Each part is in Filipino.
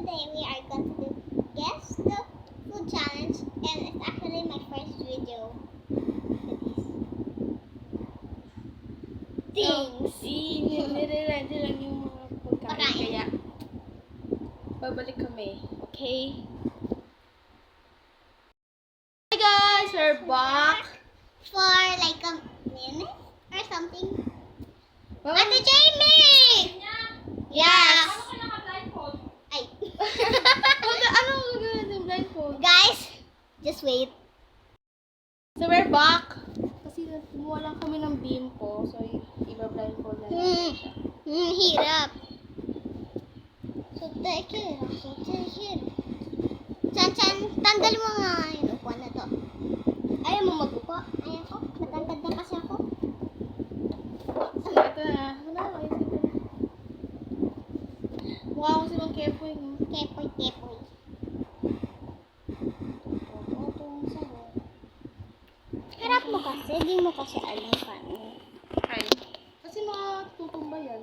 today we are going to do Guess the Food Challenge, and it's actually my first video. Things! Nire-ready lang yung mga pagkain. Pagkain. Kaya, babalik kami. Okay? Hi guys! We're back! For like a minute or something. Mama, Ate Jamie! Yes! Ay. Anong gagawin ng blindfold? Guys, just wait. So we're back! Kasi kumuha lang kami ng beam ko. So, iba-blindfold na natin siya. Hirap. So, take it. Chan, tanggal mo nga yung upuan na to. Ayaw mo mag-upo? Ayaw ko. Matangkad na kasi ako. So, ito na. Wala, ayos ito na. Mukha ko si Mang Kepoy. No? Kepoy. Harap mo kasi. Di mo kasi alam paano. Ay. Kasi matutumba yan.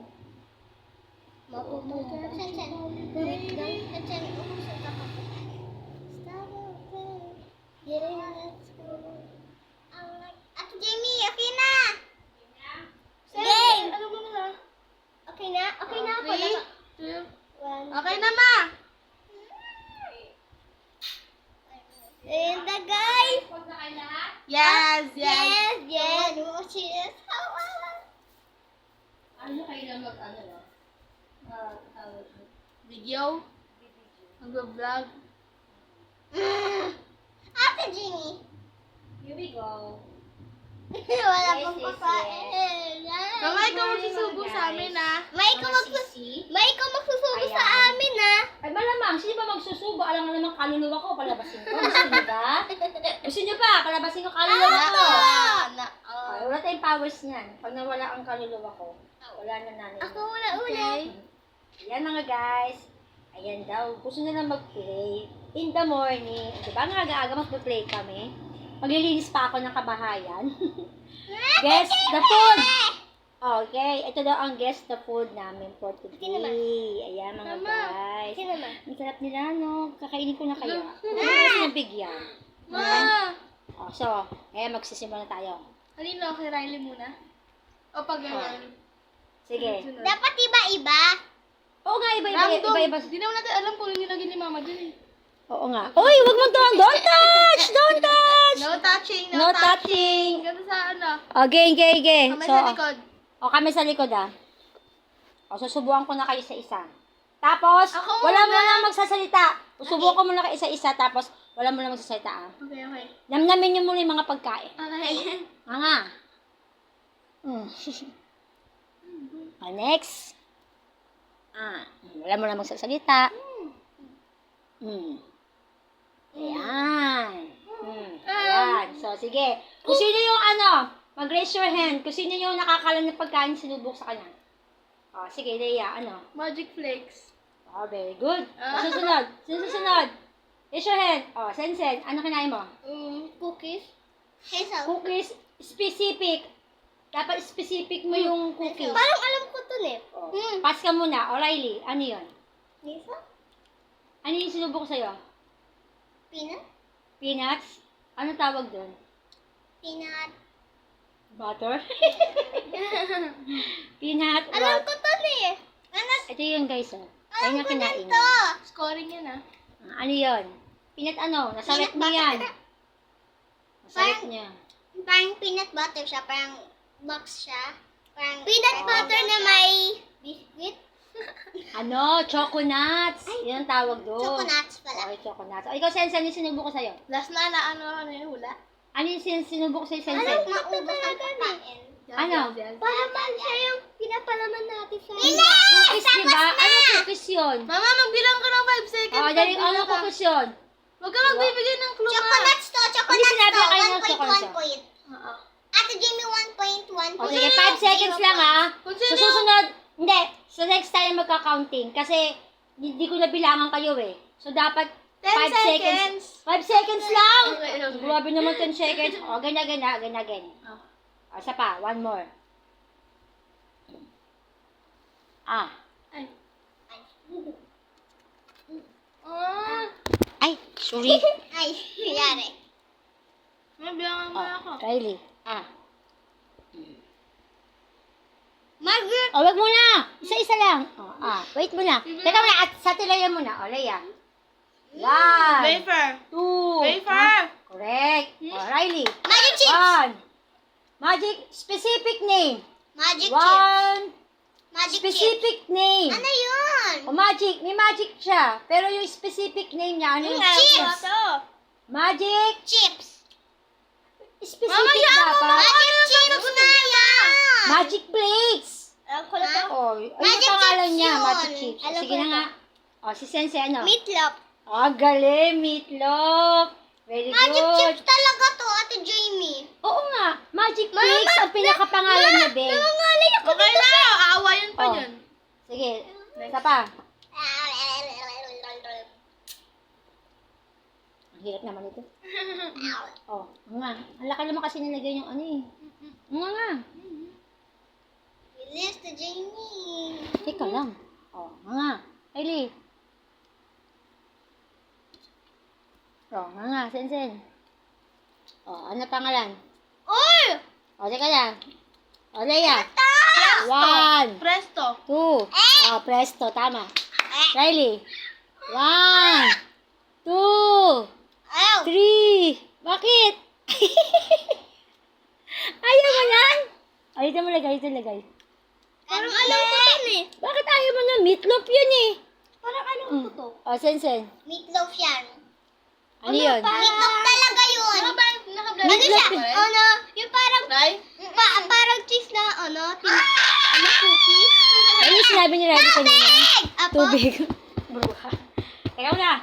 Matutumba. Chan. Wait lang. Chan, umusap ako. Stop okay. Get in, let's go. Ate Jamie, okay na! Game! Ano mo na? Okay na? Okay na ako. 3, 2, One. okay na ma! And the guys! Yes! Yes! Cheers! Ano kayo na mag-ano no? Video? Mag-vlog? Ate Jamie! Here we go. Wala Yes, pang yes, kakain. Mama, ikaw magsusubo sa amin ah. May ikaw magsusubo sa amin ah. Ay, malamang, sino ba magsusubo? Alam nga naman kaluluwa ko, palabasin ko. Gusto niyo ba? Gusto niyo ba? Palabasin ko kaluluwa ko. Ay, wala tayong powers niyan. Pag nawala ang kaluluwa ko, wala na nanay. Ako una. Okay. Ayan mga guys. Ayan daw. Gusto na lang mag-play in the morning. Diba nga aga-aga mag-play kami? Maglilinis pa ako ng kabahayan. Guess the food! Okay, ito daw ang guess the food namin for today. Sino naman? Ayan mga Mama. guys. Sino naman? Ang sarap nila, no? Kakainin ko na kaya. Ano kasi nabigyan? Ma! Oh, so, magsisimula na tayo. Halina, kay Riley muna. O pag ganyan. Sige. Sunod. Dapat iba-iba. Oo nga, Random. iba-iba. Hindi naman natin alam kung yung nilagay ni Mama dyan eh. Oo nga. Uy, wag mo doon. Don't touch! Don't touch! No touching, No touching! Ganda sa ano. Okay. Kamay So, sa likod. kami sa likod ah. O, susubukan ko na kayo sa isa. Tapos, Ako wala mo muna. na magsasalita. Susubukan ko muna kayo isa-isa, tapos wala mo na magsasalita ah. Okay. Namnamin niyo muna yung mga pagkain. Okay. Nga. Next. Wala mo na magsasalita. Ayan. Ayan. So, sige. Kung sino yung mag-raise your hand. Kung sino yung nakakalam ng pagkain sinubok sa kanya. O, sige, Leia, Magic flakes. Oh, very good. Susunod. Sino susunod? Raise your hand. O, Sen. Ano kinain mo? Cookies. Hazel. Cookies. Specific. Dapat specific mo yung cookies. Parang alam ko to eh. O, pass ka muna. O'Reilly, ano yun? Lisa? Ano yung sinubok sa'yo? Peanut? Peanuts? Ano tawag doon? Peanut. Butter? Peanut Alam butter. ko to eh. Ano? Ito yun guys, oh. Alam Ayun nga ko kinain din niya. to. Scoring yan ah. Ano yun? Peanut ano? Nasa rep Peanut mo yan. butter. Nasa rep niya. Parang peanut butter siya. Parang box siya. Parang peanut butter na may biscuit. Ano? Choconuts. Yan ang tawag doon. Choconuts pala. Okay, choconuts. O, ikaw, Sensen, yung sinubok ko sa'yo. Last na ano yung hula. Ano yung sinubok sa'yo, Sensen? Maubos ang pagkain. Ano? Palaman siya yung pinapalaman natin sa Cookies, diba? Ano cookies yun? Mama, magbilang ka ng 5 seconds. O, dali, ano cookies yun? Huwag ka magbibigay ng clue, Ma. Chocolates to. Hindi Chocolates sinabi to. kayo ng 1 point, chocolates, 1 point. Oo. Ate Jamie, 1 point, 1 O, point. sige, 5 seconds lang, ha? Kung So, sino susunod, hindi. So, next time magka-counting. Kasi, hindi ko nabilangan kayo, eh. So, dapat 10 5 seconds. 5 seconds lang? Okay. Grabe naman 10 seconds. O, ganyan. O, isa pa, one more. Ay. Sorry. Ay, nangyari. Mabilangan mo ako. Riley. Margaret. Wag muna. Isa-isa lang. Wait muna. Teka muna, at sa Leia muna. Leia. 1, Wafer. 2. Wafer. Correct. Riley. Magic chips. 1. Magic specific name. Magic chips. 1. Magic chips. Specific name. Ano yun? Magic. May magic siya. Pero yung specific name niya, ano yung Chips. Magic. Chips. Specific Mamaya mo, dapat. Magic chips na yan. Magic flakes. Alam ko na to. Ano Magic yung pangalan chips niya? yun. Magic chips. Alam Sige ko na na nga. Si Sensei ano? Meatloaf. Galing. Meatloaf. Very Magic good. chips talaga to, Ate Jamie. Oo nga. Magic flakes ang pinakapangalan niya, Ben. Nangangalay ako Okay dito. na, aawayan pa Oh. dyan. Sige. Isa pa. Ang hirap naman ito. Nga. Ang laki naman kasi nilagay yung ano eh. Nga. Bilis, Ate Jamie. Teka lang. Nga. Kylie. Nga. Sen. Ano pangalan? Oy! Teka lang. Leia. 1, Presto. 2. Presto. Tama. Riley. 1, 2, Ayaw. 3. Bakit? Ayaw mo yan? Ito lagay. Parang alam ko din eh. Bakit ayaw mo na? Meatloaf yun eh. Parang alam ko to. Sen. Meatloaf yan. Ano yun? Meatloaf talaga yun. Nakablend. Ano siya? Ano? Yung parang, Right? parang cheese na, ano cookies. Ano yung sinabi ni Riley kanina? Apo? Tubig. Bruha. Teka muna.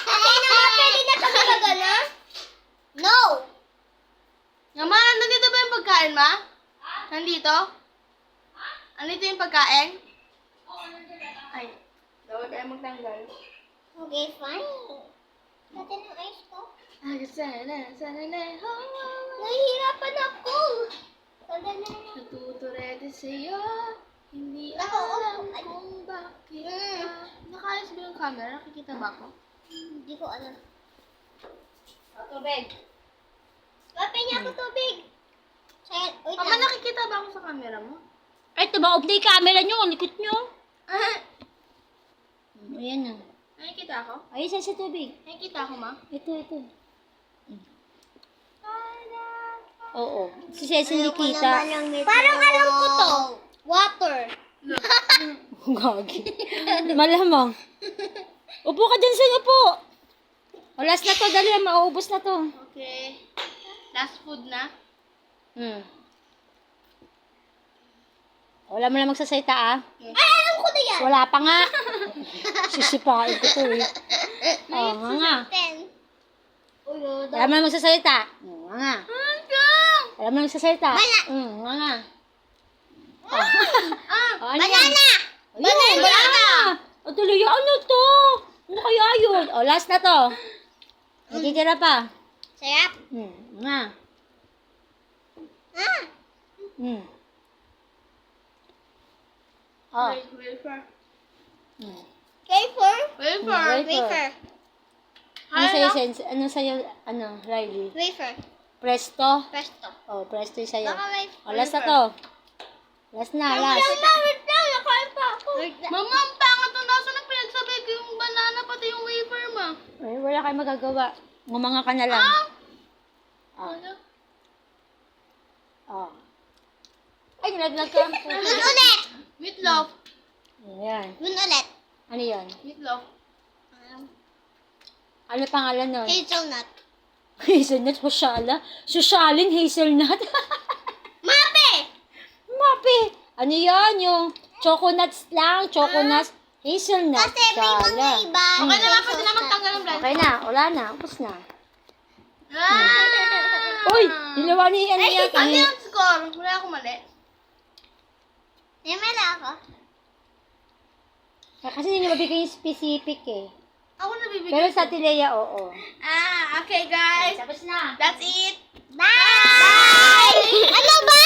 Okay naman, pwede na kami magana? No! Naman, nandito ba yung pagkain, ma? Nandito? Nandito yung pagkain? Ay, dapat tayo magtanggal. Okay, fine. Natin ang ice ko. Sana na, Nahihirapan ako. Natuturete sa'yo. Hindi Ako, alam ay. kung bakit ka. Nakaayos ba yung camera? Nakikita ba ako? Hindi ko alam. Tubig. Papi niya ako tubig. Wait Mama, nakikita ba ako sa camera mo? Ay, tumaob na yung camera nyo. Ang likot nyo. Ayan na. Nakikita ako? Ay, isa sa tubig. Nakikita ako, ma? Ito. Oo. Si Cecil nakita. Parang alam ko to. Water. Gagi. Malamang. Upo ka dyan sa upo. Last na to. Dali, mauubos na to. Okay. Last food na? Wala mo lang magsasalita ah. Ay, alam ko na yan. Wala pa nga. Sisipain ko to eh. Nga. 10. Uy, Wala mo lang magsasalita. Nga. Wala mo lang magsasalita. Nga. Ano yan? Banana! Ayun, banana! Tuloy, ano to? Ano kaya yun? Last na to. Natitira pa. Sarap. Nga. Wafer. Wafer? Wafer. Wafer. Ano sa'yo, Sense? Ano sa'yo, Riley? Wafer. Presto? Pesto. Presto yung sa'yo. Baka wafer. Last na to. Last na, last. Wait lang. Nakain pa ako. Mama, ang pangat ng nasa na pinagsabay ko yung banana pati yung wafer, ma. Ay, wala kayong magagawa. Ngumanga ka na lang. Ano? Ay, nilaglag ka. Dun ulit. Meatloaf. Ayan. Dun ulit. Ano yan? Meatloaf. Ano pangalan nun? Hazelnut. Hazelnut, Sosyala. Sosyalin, hazelnut. Mape! Mapi. Ano yan? Yung choconuts lang. Choconuts. Hazelnut. Kasi may mga Sosyala. iba. Okay na nga, pwede na magtanggal ng blend. Okay na. Wala na. Upos na. Ah! Uy! Nilawa ni ano yan. Ano yung score? Wala akong mali. Namala ako. Kasi hindi mabigay yung specific eh. Ako nabibigyan. Pero sa Tilea, oo. Okay guys. Tapos na. That's it. Bye! Ano ba?